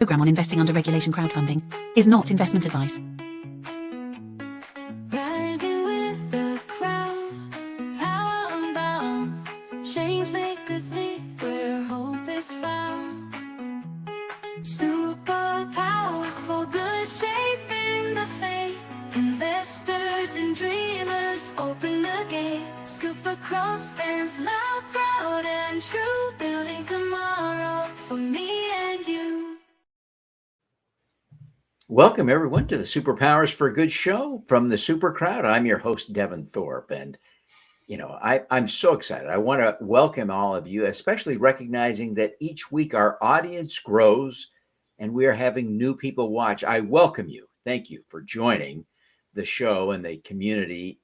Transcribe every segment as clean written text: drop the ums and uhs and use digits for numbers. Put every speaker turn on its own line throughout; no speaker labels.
Program on investing under regulation crowdfunding is not investment advice.
Rising with the crowd, power unbound, change makers lead where hope is found. Superpowers for good, shaping the fate. Investors and dreamers open the gate. Super Crow stands loud, proud and true, building tomorrow for me and you.
Welcome, everyone, to the Superpowers for Good show from the Super Crowd. I'm your host, Devin Thorpe, and I'm so excited. I want to welcome all of you, especially recognizing that each week our audience grows and we are having new people watch. I welcome you. Thank you for joining the show and the community.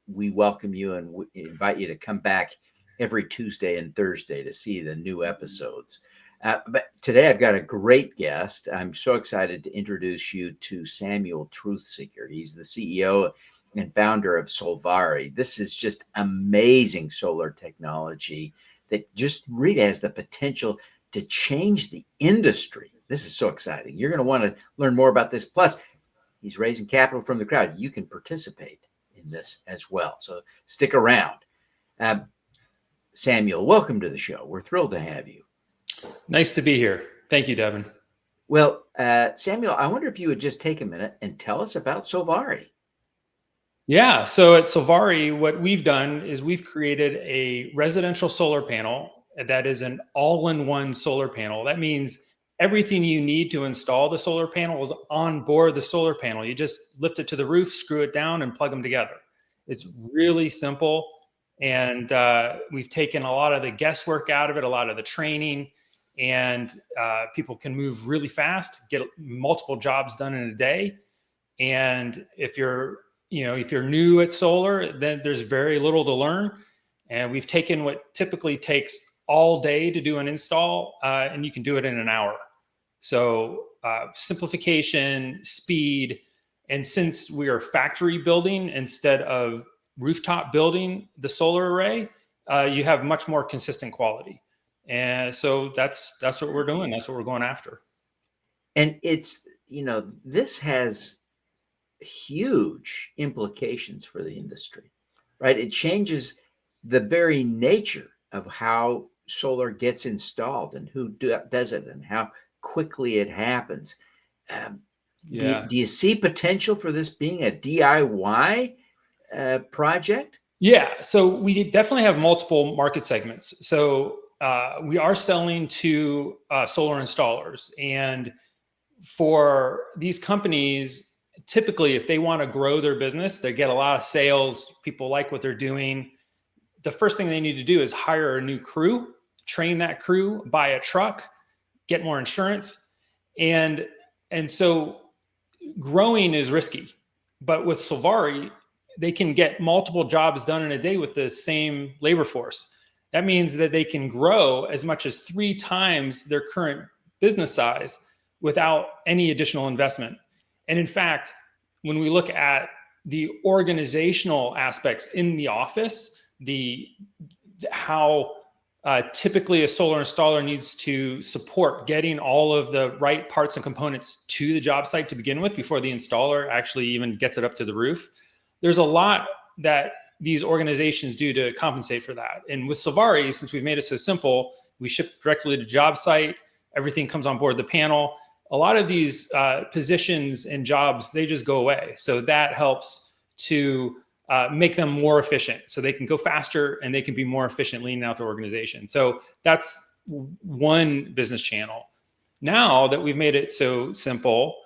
We welcome you and we invite you to come back every Tuesday and Thursday to see the new episodes. But today I've got a great guest. I'm so excited to introduce you to Samuel Truthseeker. He's the CEO and founder of Solvari. This is just amazing solar technology that just really has the potential to change the industry. This is so exciting. You're going to want to learn more about this. Plus, he's raising capital from the crowd. You can participate in this as well. So stick around. Samuel, welcome to the show. We're thrilled to have you.
Nice to be here. Thank you, Devin.
Well, Samuel, I wonder if you would just take a minute and tell us about Solvari.
Yeah. So at Solvari, what we've done is we've created a residential solar panel that is an all-in-one solar panel. That means everything you need to install the solar panel is on board the solar panel. You just lift it to the roof, screw it down, and plug them together. It's really simple. And we've taken a lot of the guesswork out of it, a lot of the training, and people can move really fast, get multiple jobs done in a day. And if you're new at solar, then there's very little to learn. And we've taken what typically takes all day to do an install, and you can do it in an hour. So simplification, speed, and since we are factory building instead of rooftop building the solar array, you have much more consistent quality. And so that's what we're doing. That's what we're going after.
And it's, this has huge implications for the industry, right? It changes the very nature of how solar gets installed and who does it and how quickly it happens. Do you see potential for this being a DIY project?
Yeah, so we definitely have multiple market segments. So we are selling to solar installers, and for these companies, typically, if they want to grow their business, they get a lot of sales, people like what they're doing. The first thing they need to do is hire a new crew, train that crew, buy a truck, get more insurance. And so growing is risky. But with Solvari, they can get multiple jobs done in a day with the same labor force. That means that they can grow as much as 3 times their current business size without any additional investment. And in fact, when we look at the organizational aspects in the office, how typically a solar installer needs to support getting all of the right parts and components to the job site to begin with before the installer actually even gets it up to the roof. There's a lot that these organizations do to compensate for that. And with Solvari, since we've made it so simple, we ship directly to job site, everything comes on board the panel. A lot of these positions and jobs, they just go away. So that helps to make them more efficient. So they can go faster and they can be more efficient leaning out their organization. So that's one business channel. Now that we've made it so simple,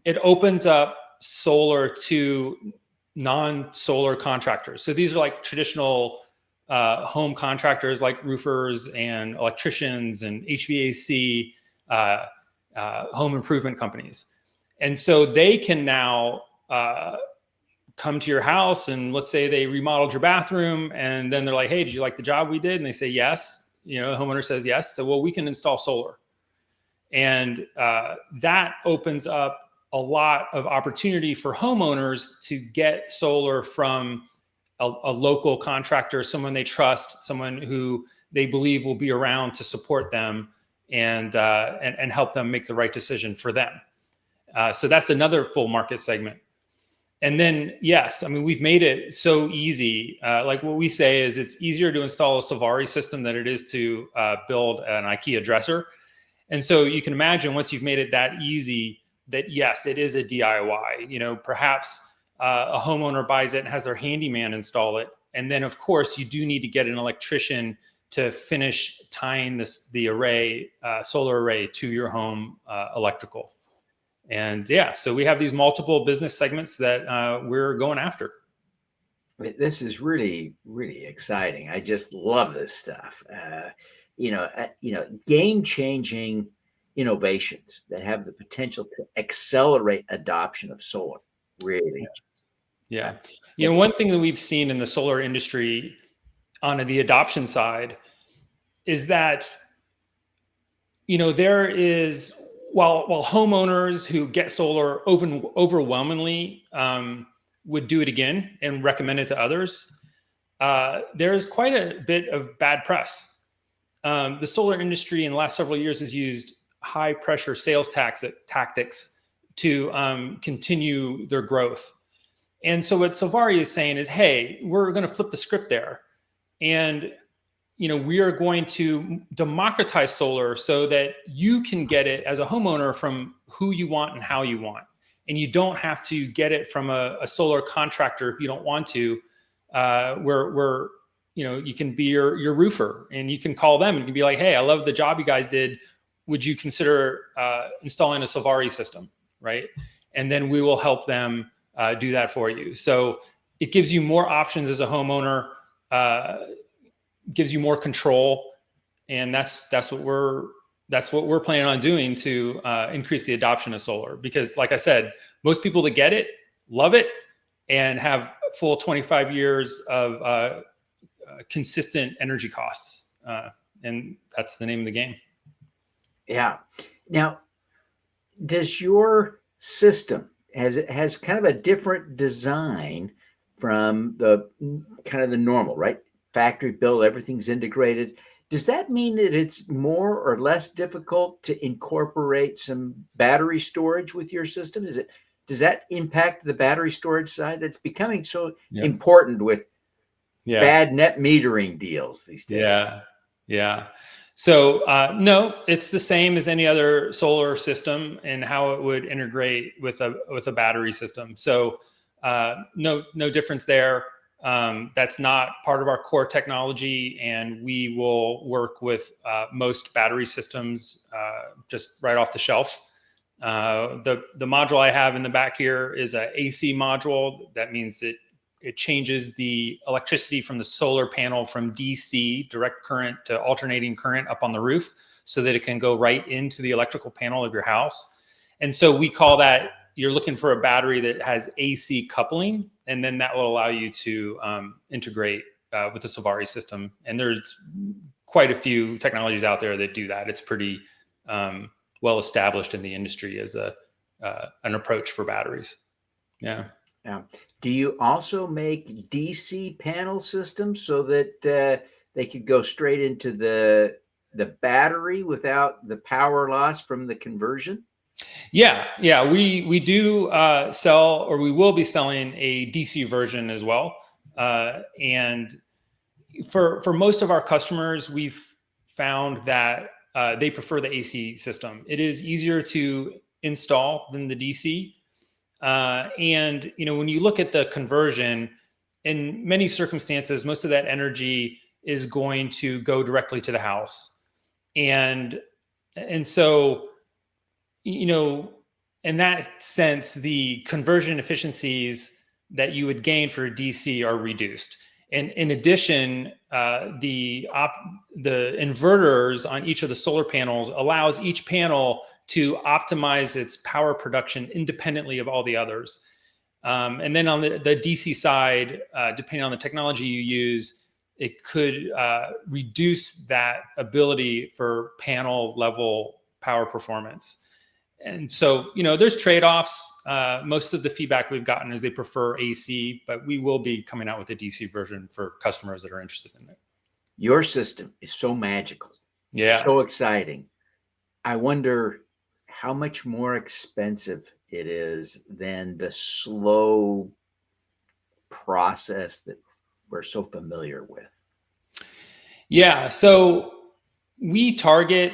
it opens up solar to non-solar contractors. So these are like traditional home contractors like roofers and electricians and HVAC, home improvement companies. And so they can now come to your house and let's say they remodeled your bathroom and then they're like, hey, did you like the job we did? And they say, yes. The homeowner says yes. So, well, we can install solar. And that opens up a lot of opportunity for homeowners to get solar from a local contractor, someone they trust, someone who they believe will be around to support them. and help them make the right decision for them. So that's another full market segment. And then, yes, I mean, we've made it so easy. Like what we say is it's easier to install a Solvari system than it is to build an IKEA dresser. And so you can imagine once you've made it that easy that, yes, it is a DIY. You know, perhaps a homeowner buys it and has their handyman install it. And then, of course, you do need to get an electrician to finish tying the array, solar array to your home electrical. And yeah, so we have these multiple business segments that we're going after.
This is really, really exciting. I just love this stuff. Game-changing innovations that have the potential to accelerate adoption of solar. Really.
Yeah. You know, one thing that we've seen in the solar industry on the adoption side is that, you know, there is, while homeowners who get solar overwhelmingly would do it again and recommend it to others, there's quite a bit of bad press. The solar industry in the last several years has used high pressure sales tactics to continue their growth. And so what Solvari is saying is, hey, we're going to flip the script there. And you know, we are going to democratize solar so that you can get it as a homeowner from who you want and how you want. And you don't have to get it from a solar contractor if you don't want to, where you know, you can be your roofer and you can call them and you can be like, hey, I love the job you guys did. Would you consider installing a Solvari system, right? And then we will help them do that for you. So it gives you more options as a homeowner, gives you more control, and that's what we're planning on doing to increase the adoption of solar. Because, like I said, most people that get it love it and have full 25 years of consistent energy costs, and that's the name of the game.
Yeah. Now, does your system has kind of a different design from the kind of the normal, right? Factory built, everything's integrated. Does that mean that it's more or less difficult to incorporate some battery storage with your system? Does that impact the battery storage side that's becoming so important with bad net metering deals these days?
Yeah. So no, it's the same as any other solar system and how it would integrate with a battery system. So no difference there. That's not part of our core technology, and we will work with most battery systems just right off the shelf. The module I have in the back here is a AC module. That means it changes the electricity from the solar panel from DC, direct current, to alternating current up on the roof so that it can go right into the electrical panel of your house. And so we call that, you're looking for a battery that has AC coupling, and then that will allow you to integrate with the Solvari system. And there's quite a few technologies out there that do that. It's pretty well established in the industry as an approach for batteries. Yeah.
Do you also make DC panel systems so that they could go straight into the battery without the power loss from the conversion?
Yeah. We do sell, or we will be selling, a DC version as well. And for most of our customers, we've found that they prefer the AC system. It is easier to install than the DC. And you know, when you look at the conversion, in many circumstances, most of that energy is going to go directly to the house. And so, you know, in that sense, the conversion efficiencies that you would gain for DC are reduced. And in addition, the inverters on each of the solar panels allows each panel to optimize its power production independently of all the others. And then on the DC side, depending on the technology you use, it could reduce that ability for panel level power performance. And so, you know, there's trade-offs. Most of the feedback we've gotten is they prefer AC, but we will be coming out with a DC version for customers that are interested in it.
Your system is so magical, so exciting. I wonder how much more expensive it is than the slow process that we're so familiar with.
Yeah. So we target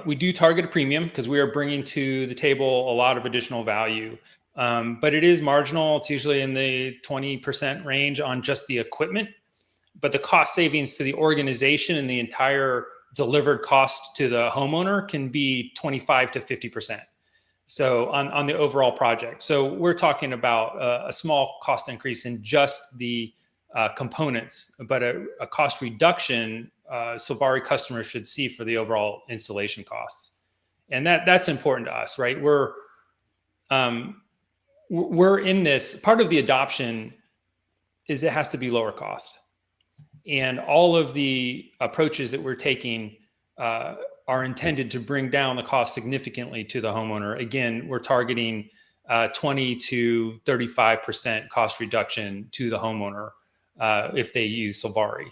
we do target a premium because we are bringing to the table a lot of additional value. But it is marginal. It's usually in the 20% range on just the equipment, but the cost savings to the organization and the entire delivered cost to the homeowner can be 25 to 50%. So on the overall project. So we're talking about a small cost increase in just the components, but a cost reduction Solvari customers should see for the overall installation costs. And that's important to us, right? We're in this, part of the adoption is it has to be lower cost. And all of the approaches that we're taking are intended to bring down the cost significantly to the homeowner. Again, we're targeting 20 to 35% cost reduction to the homeowner if they use Solvari.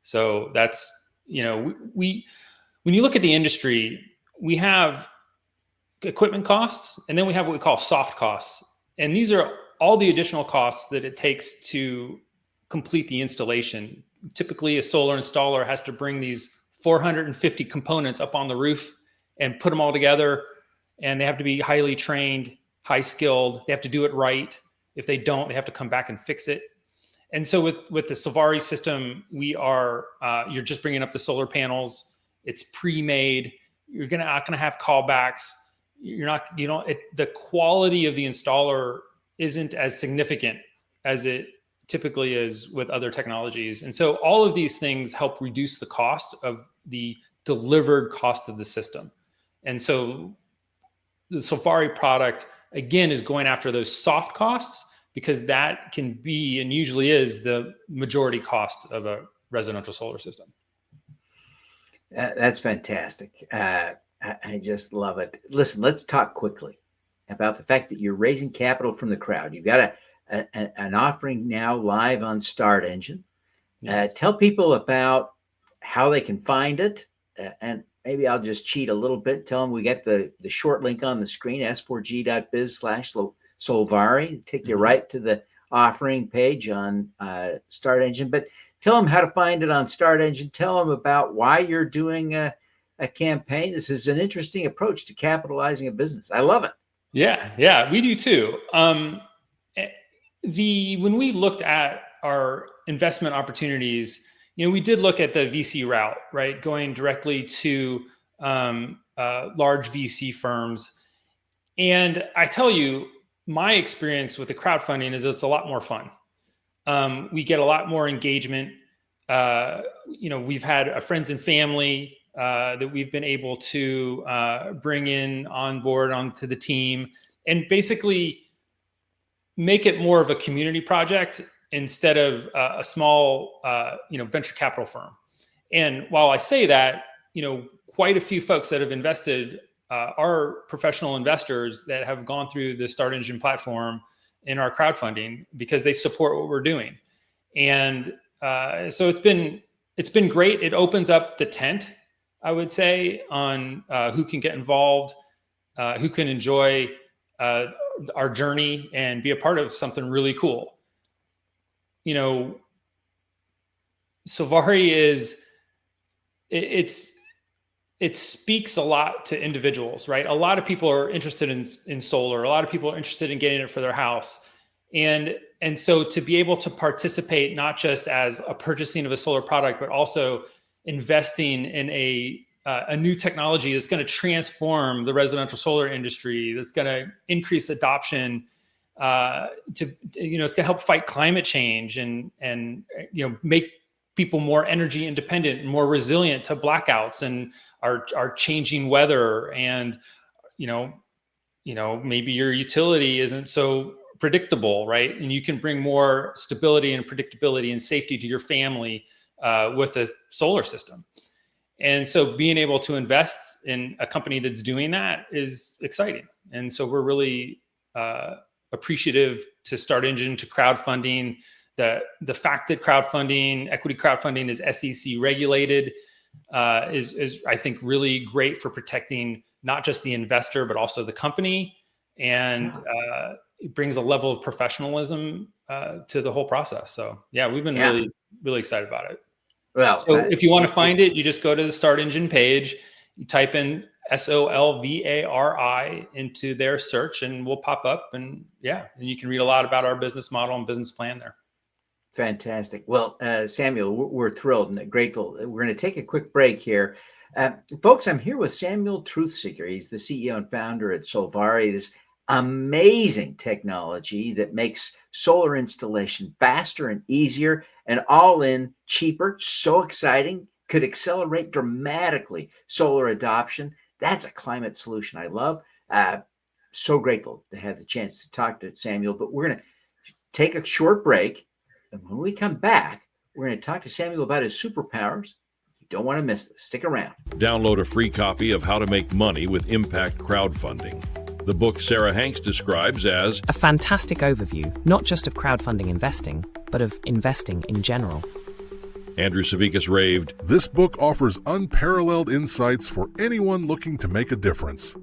So that's, we when you look at the industry, we have equipment costs, and then we have what we call soft costs. And these are all the additional costs that it takes to complete the installation. Typically, a solar installer has to bring these 450 components up on the roof and put them all together. And they have to be highly trained, high skilled. They have to do it right. If they don't, they have to come back and fix it. And so with the Solvari system, you're just bringing up the solar panels. It's pre-made. You're not going to have callbacks. The quality of the installer isn't as significant as it typically is with other technologies. And so all of these things help reduce the cost of the delivered cost of the system. And so the Solvari product, again, is going after those soft costs because that can be, and usually is, the majority cost of a residential solar system.
That's fantastic. I just love it. Listen, let's talk quickly about the fact that you're raising capital from the crowd. You've got an offering now live on Start Engine. Tell people about how they can find it. And maybe I'll just cheat a little bit. Tell them we get the short link on the screen, s4g.biz/Solvari. Take you right to the offering page on Start Engine. But tell them how to find it on Start Engine. Tell them about why you're doing a campaign. This is an interesting approach to capitalizing a business. I love it.
Yeah, we do too. When we looked at our investment opportunities, we did look at the VC route, right? Going directly to large VC firms. And I tell you, my experience with the crowdfunding is it's a lot more fun. We get a lot more engagement. We've had friends and family that we've been able to bring on board onto the team and basically make it more of a community project instead of a small, venture capital firm. And while I say that, quite a few folks that have invested are professional investors that have gone through the Start Engine platform in our crowdfunding because they support what we're doing. And so it's been great. It opens up the tent, I would say, on who can get involved, who can enjoy our journey and be a part of something really cool. Solvari it speaks a lot to individuals, right? A lot of people are interested in solar. A lot of people are interested in getting it for their house. And so to be able to participate, not just as a purchasing of a solar product, but also investing in a new technology that's going to transform the residential solar industry, that's going to increase adoption, it's going to help fight climate change and make people more energy independent and more resilient to blackouts and our changing weather. And maybe your utility isn't so predictable, right? And you can bring more stability and predictability and safety to your family with a solar system. And so being able to invest in a company that's doing that is exciting. And so we're really appreciative to Start Engine, to crowdfunding. The fact that equity crowdfunding is SEC regulated is I think really great for protecting not just the investor but also the company, and it brings a level of professionalism to the whole process. So yeah, we've been really excited about it.
Well,
so if you want to find it, you just go to the Start Engine page, you type in Solvari into their search, and we'll pop up, and you can read a lot about our business model and business plan there.
Fantastic. Well, Samuel, we're thrilled and grateful. We're going to take a quick break here. Folks, I'm here with Samuel Truthseeker. He's the CEO and founder at Solvari, this amazing technology that makes solar installation faster and easier and all in cheaper. So exciting. Could accelerate dramatically solar adoption. That's a climate solution I love. So grateful to have the chance to talk to Samuel, but we're going to take a short break. And when we come back, we're going to talk to Samuel about his superpowers. You don't want to miss this. Stick around.
Download a free copy of How to Make Money with Impact Crowdfunding. The book Sarah Hanks describes as
a fantastic overview, not just of crowdfunding investing, but of investing in general.
Andrew Savickas raved,
"This book offers unparalleled insights for anyone looking to make a difference."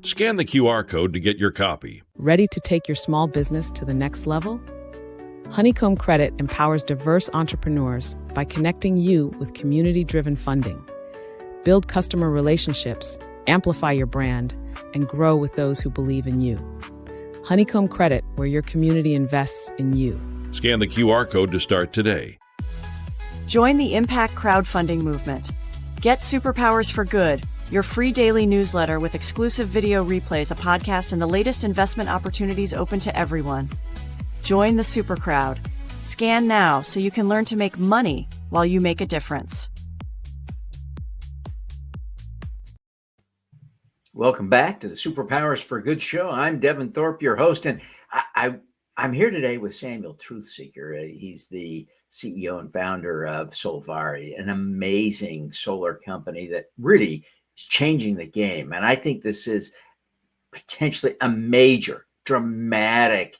Scan the QR code to get your copy.
Ready to take your small business to the next level? Honeycomb Credit empowers diverse entrepreneurs by connecting you with community-driven funding. Build customer relationships, amplify your brand, and grow with those who believe in you. Honeycomb Credit, where your community invests in you.
Scan the QR code to start today.
Join the Impact Crowdfunding movement. Get Superpowers for Good, your free daily newsletter with exclusive video replays, a podcast, and the latest investment opportunities open to everyone. Join the super crowd. Scan now so you can learn to make money while you make a difference.
Welcome back to the Superpowers for Good show. I'm Devin Thorpe, your host, and I'm here today with Samuel Truthseeker. He's the CEO and founder of Solvari, an amazing solar company that really is changing the game. And I think this is potentially a major, dramatic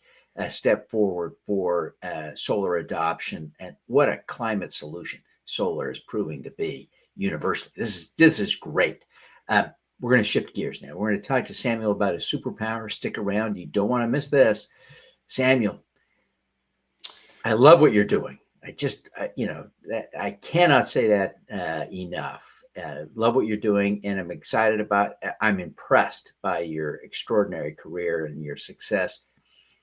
step forward for solar adoption, and what a climate solution solar is proving to be universally. This is great. We're going to shift gears now. We're going to talk to Samuel about his superpower. Stick around. You don't want to miss this. Samuel, I love what you're doing. I cannot say that enough. Love what you're doing, and I'm impressed by your extraordinary career and your success.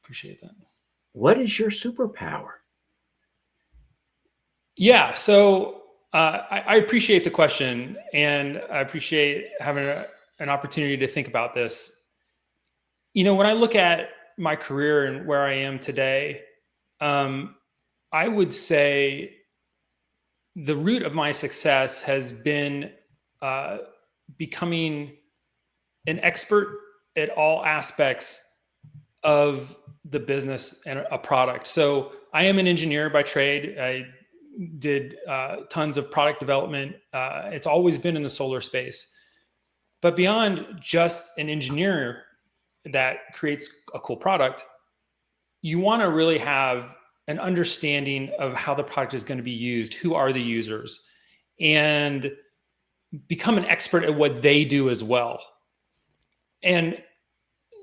Appreciate that.
What is your superpower?
Yeah, so I appreciate the question, and I appreciate having an opportunity to think about this. When I look at my career and where I am today, I would say the root of my success has been becoming an expert at all aspects of the business and a product. So I am an engineer by trade. I did tons of product development. It's always been in the solar space. But beyond just an engineer that creates a cool product, you want to really have an understanding of how the product is going to be used, who are the users, and become an expert at what they do as well. And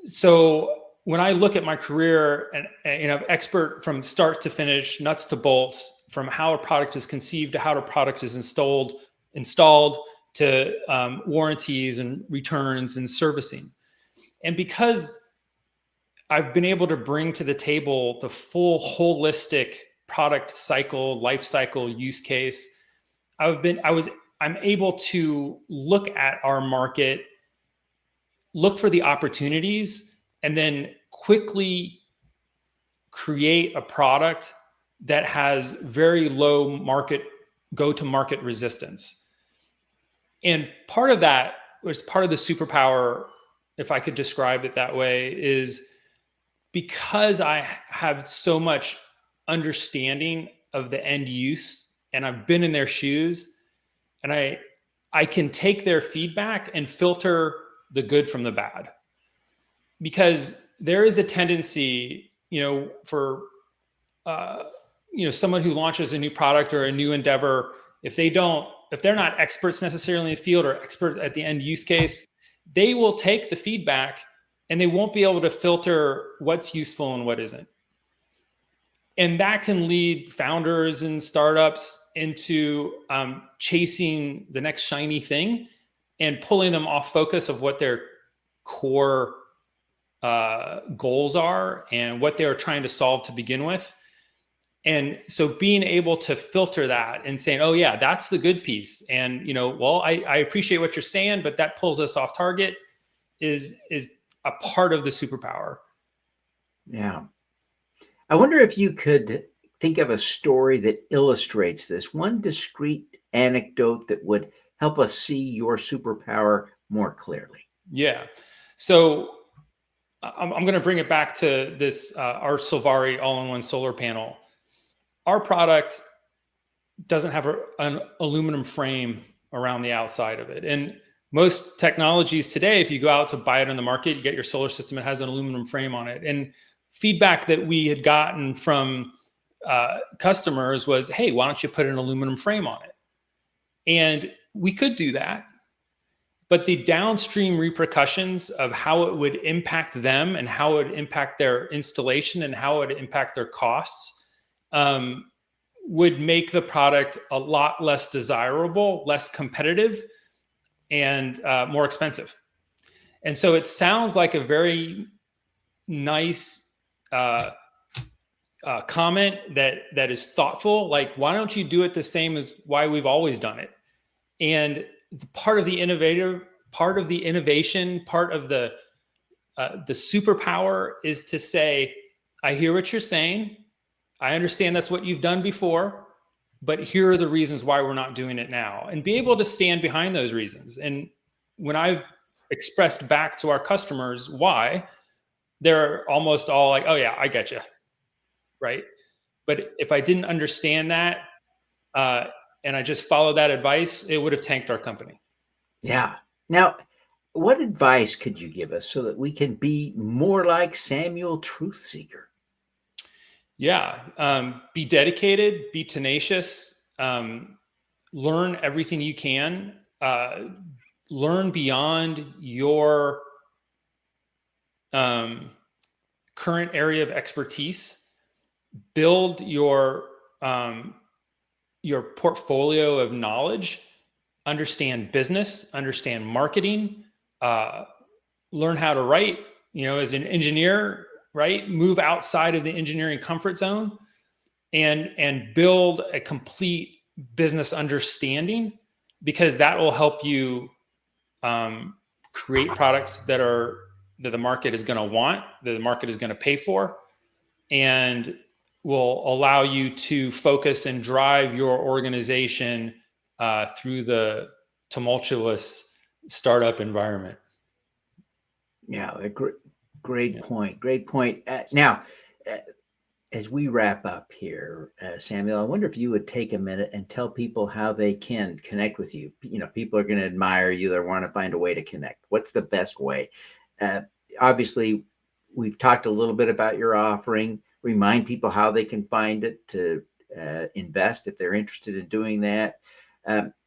so when I look at my career, and I'm expert from start to finish, nuts to bolts, from how a product is conceived to how a product is installed to warranties and returns and servicing. And because I've been able to bring to the table the full holistic product cycle, life cycle use case, I'm able to look at our market, look for the opportunities, and then quickly create a product that has very low go-to-market resistance. And part of that was part of the superpower, if I could describe it that way, is because I have so much understanding of the end use, and I've been in their shoes, and I can take their feedback and filter the good from the bad. Because there is a tendency, for someone who launches a new product or a new endeavor, if they don't if they're not experts necessarily in the field or expert at the end use case, they will take the feedback and they won't be able to filter what's useful and what isn't. And that can lead founders and startups into chasing the next shiny thing and pulling them off focus of what their core goals are and what they're trying to solve to begin with. And so being able to filter that and saying, oh yeah, that's the good piece. And, well, I appreciate what you're saying, but that pulls us off target is a part of the superpower.
Yeah. I wonder if you could think of a story that illustrates this, one discrete anecdote that would help us see your superpower more clearly.
Yeah. So I'm going to bring it back to this, our Solvari all-in-one solar panel. Our product doesn't have an aluminum frame around the outside of it. And most technologies today, if you go out to buy it on the market, you get your solar system, it has an aluminum frame on it. And feedback that we had gotten from customers was, hey, why don't you put an aluminum frame on it? And we could do that. But the downstream repercussions of how it would impact them and how it would impact their installation and how it would impact their costs would make the product a lot less desirable, less competitive, and more expensive. And so it sounds like a very nice comment that is thoughtful. Like, why don't you do it the same as why we've always done it? And part of the innovation, part of the superpower is to say, I hear what you're saying. I understand that's what you've done before, but here are the reasons why we're not doing it now, and be able to stand behind those reasons. And when I've expressed back to our customers why, they're almost all like, oh yeah, I get you. Right. But if I didn't understand that, and I just followed that advice, it would have tanked our company.
Yeah. Now, what advice could you give us so that we can be more like Samuel Truthseeker?
Yeah. Be dedicated, be tenacious, learn everything you can, learn beyond your current area of expertise, build your portfolio of knowledge, understand business, understand marketing, learn how to write, as an engineer, right? Move outside of the engineering comfort zone and build a complete business understanding, because that will help you create products that the market is going to want, that the market is going to pay for, and will allow you to focus and drive your organization through the tumultuous startup environment.
Yeah, great point. Great point. Now, as we wrap up here, Samuel, I wonder if you would take a minute and tell people how they can connect with you. People are going to admire you. They want to find a way to connect. What's the best way? Obviously, we've talked a little bit about your offering. Remind people how they can find it to invest if they're interested in doing that.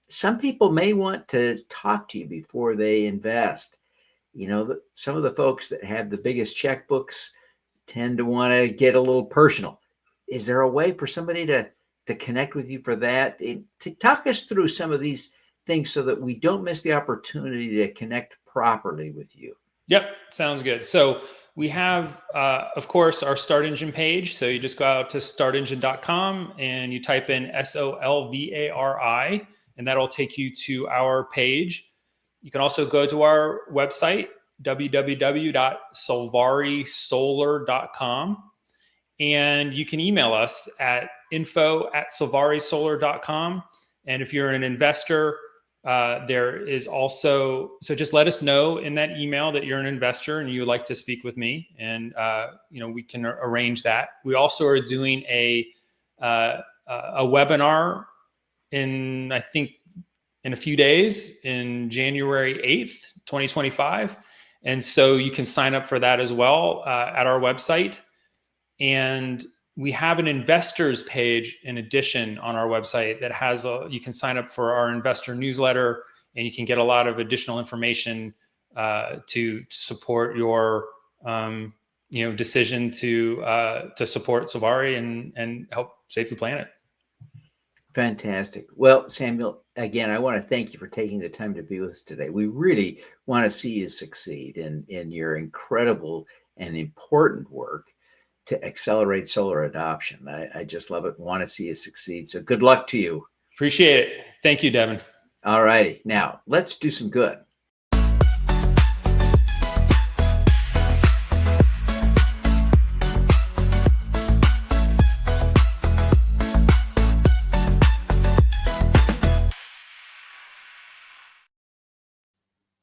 Some people may want to talk to you before they invest. Some of the folks that have the biggest checkbooks tend to want to get a little personal. Is there a way for somebody to connect with you for that? To talk us through some of these things so that we don't miss the opportunity to connect properly with you. Yep,
sounds good. So we have, of course, our Start Engine page. So you just go out to startengine.com and you type in SOLVARI, and that'll take you to our page. You can also go to our website, www.solvarisolar.com. And you can email us at info@solvarisolar.com. And if you're an investor, there is also, so just let us know in that email that you're an investor and you would like to speak with me, and we can arrange that. We also are doing a webinar in a few days, in January 8th, 2025. And so you can sign up for that as well at our website. And we have an investors page in addition on our website that has you can sign up for our investor newsletter, and you can get a lot of additional information to support your decision to support Solvari and help save the planet.
Fantastic. Well, Samuel, again, I want to thank you for taking the time to be with us today. We really want to see you succeed in your incredible and important work to accelerate solar adoption. I just love it. Want to see you succeed. So good luck to you.
Appreciate it. Thank you, Devin.
All righty. Now let's do some good.